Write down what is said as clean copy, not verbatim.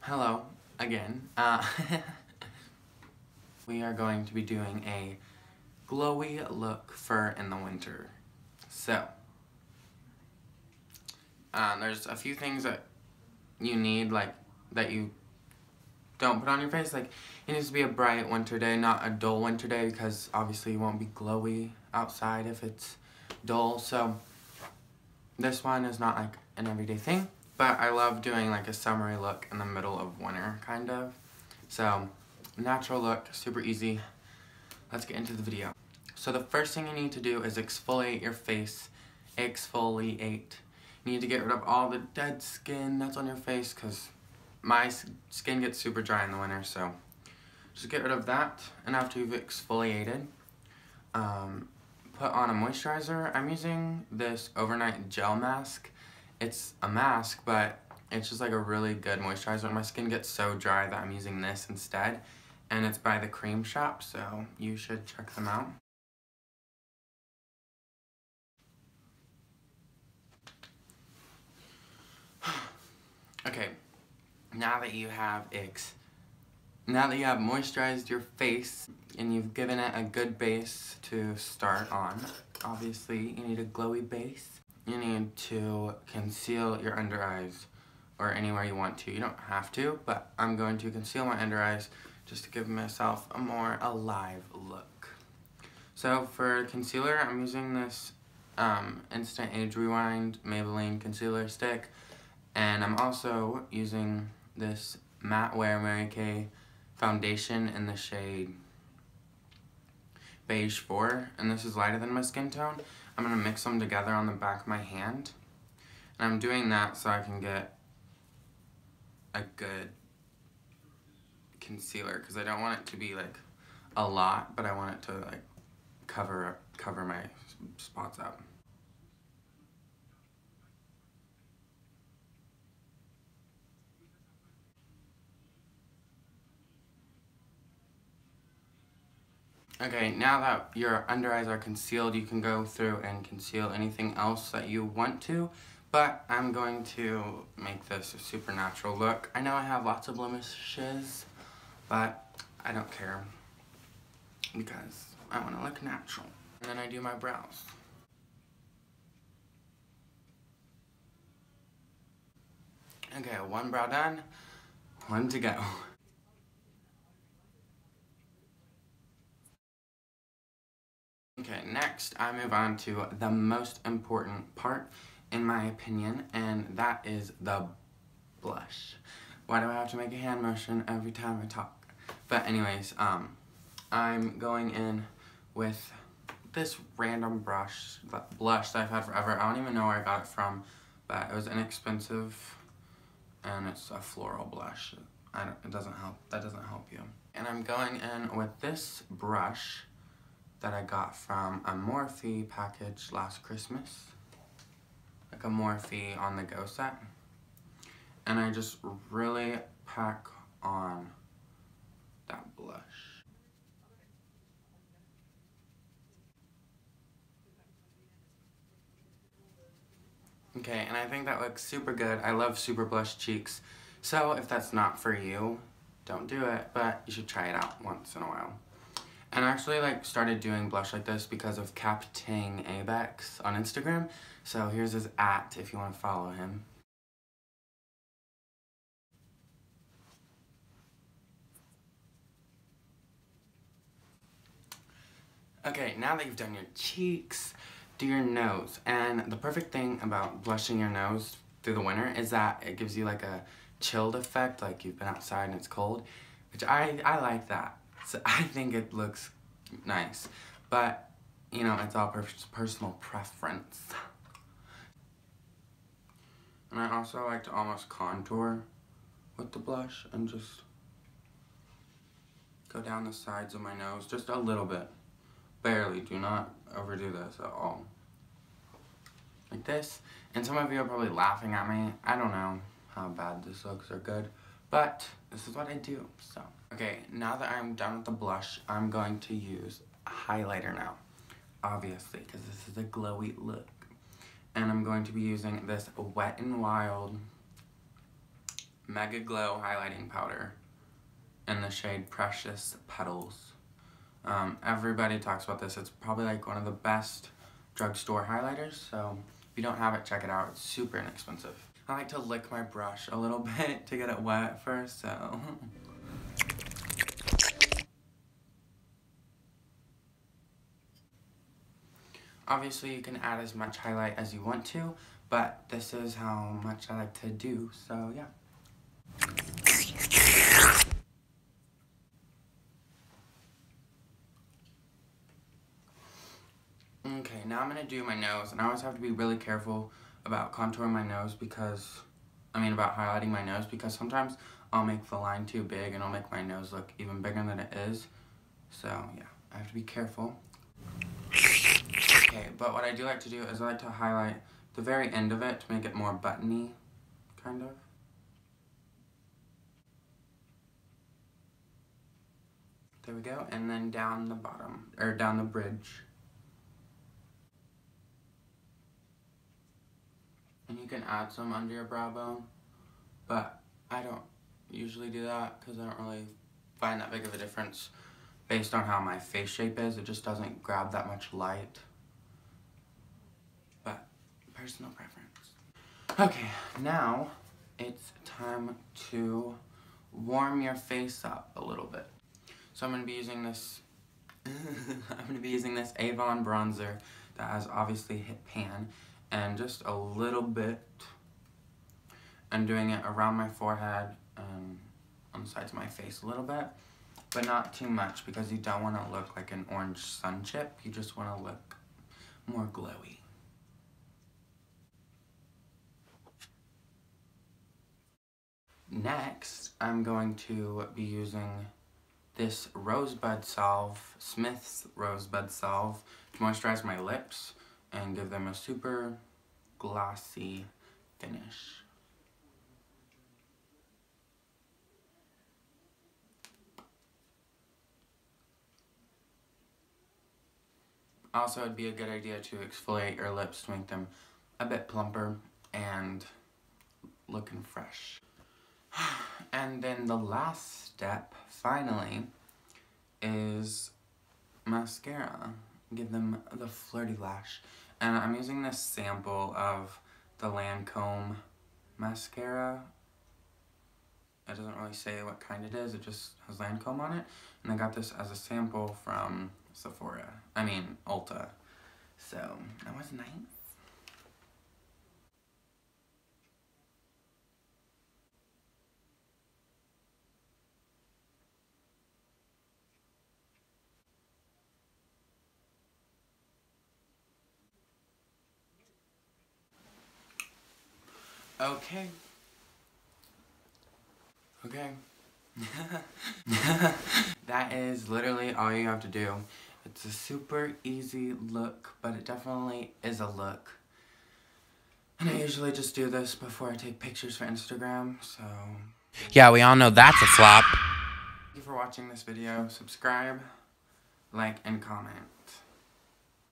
Hello, again. We are going to be doing a glowy look for in the winter. So, there's a few things that you need, like, that you don't put on your face. Like, it needs to be a bright winter day, not a dull winter day, because obviously you won't be glowy outside if it's dull. So, this one is not like an everyday thing, but I love doing like a summery look in the middle of winter, kind of. So, natural look, super easy. Let's get into the video. So the first thing you need to do is exfoliate your face. Exfoliate. You need to get rid of all the dead skin that's on your face, because my skin gets super dry in the winter, so just get rid of that. And after you've exfoliated, put on a moisturizer. I'm using this overnight gel mask. It's a mask, but it's just like a really good moisturizer. My skin gets so dry that I'm using this instead. And it's by The Cream Shop, so you should check them out. Okay, now that you have moisturized your face and you've given it a good base to start on, obviously you need a glowy base. You need to conceal your under eyes or anywhere you want to. You don't have to, but I'm going to conceal my under eyes just to give myself a more alive look. So for concealer, I'm using this Instant Age Rewind Maybelline Concealer Stick. And I'm also using this Matte Wear Mary Kay foundation in the shade Beige 4. And this is lighter than my skin tone. I'm going to mix them together on the back of my hand. And I'm doing that so I can get a good concealer, because I don't want it to be like a lot, but I want it to like cover my spots up. Okay, now that your under eyes are concealed, you can go through and conceal anything else that you want to, but I'm going to make this a super natural look. I know I have lots of blemishes, but I don't care, because I want to look natural. And then I do my brows. Okay, one brow done, one to go. Okay, next I move on to the most important part, in my opinion, and that is the blush. Why do I have to make a hand motion every time I talk? But anyways, I'm going in with this random blush that I've had forever. I don't even know where I got it from, but it was inexpensive, and it's a floral blush. It doesn't help. That doesn't help you. And I'm going in with this brush that I got from a Morphe package last Christmas. Like a Morphe on the go set. And I just really pack on that blush. Okay, and I think that looks super good. I love super blush cheeks. So if that's not for you, don't do it, but you should try it out once in a while. And I actually started doing blush like this because of Captain Abex on Instagram. So here's his @ if you want to follow him. Okay, now that you've done your cheeks, do your nose. And the perfect thing about blushing your nose through the winter is that it gives you like a chilled effect, like you've been outside and it's cold, which I like that. So I think it looks nice, but you know, it's all personal preference. And I also like to almost contour with the blush and just go down the sides of my nose just a little bit. Barely, do not overdo this at all. Like this. And some of you are probably laughing at me. I don't know how bad this looks or good, but this is what I do, so. Okay, now that I'm done with the blush, I'm going to use a highlighter now, obviously, because this is a glowy look. And I'm going to be using this Wet n Wild Mega Glow highlighting powder in the shade Precious Petals. Everybody talks about this. It's probably like one of the best drugstore highlighters, so if you don't have it, check it out. It's super inexpensive. I like to lick my brush a little bit to get it wet first, so... Obviously, you can add as much highlight as you want to, but this is how much I like to do, so yeah. Okay, now I'm gonna do my nose, and I always have to be really careful about contouring my nose because, about highlighting my nose, because sometimes I'll make the line too big and I'll make my nose look even bigger than it is. So yeah, I have to be careful. Okay, but what I do like to do is I like to highlight the very end of it to make it more buttony, kind of. There we go, and then down the bottom, or down the bridge. And you can add some under your brow bone, but I don't usually do that because I don't really find that big of a difference based on how my face shape is. It just doesn't grab that much light. But personal preference. Okay, now it's time to warm your face up a little bit. So I'm going to be using this Avon bronzer that has obviously hit pan, and just a little bit. I'm doing it around my forehead and on the sides of my face a little bit, but not too much because you don't want to look like an orange sun chip. You just want to look more glowy. Next, I'm going to be using this Rosebud Salve, Smith's Rosebud Salve, to moisturize my lips and give them a super glossy finish. Also, it'd be a good idea to exfoliate your lips to make them a bit plumper and looking fresh. And then the last step, finally, is mascara. Give them the flirty lash. And I'm using this sample of the Lancome mascara. It doesn't really say what kind it is, it just has Lancome on it. And I got this as a sample from Ulta. So, that was nice. Okay. That is literally all you have to do. It's a super easy look, but it definitely is a look. And I usually just do this before I take pictures for Instagram, so... Yeah, we all know that's a flop. Thank you for watching this video. Subscribe, like, and comment.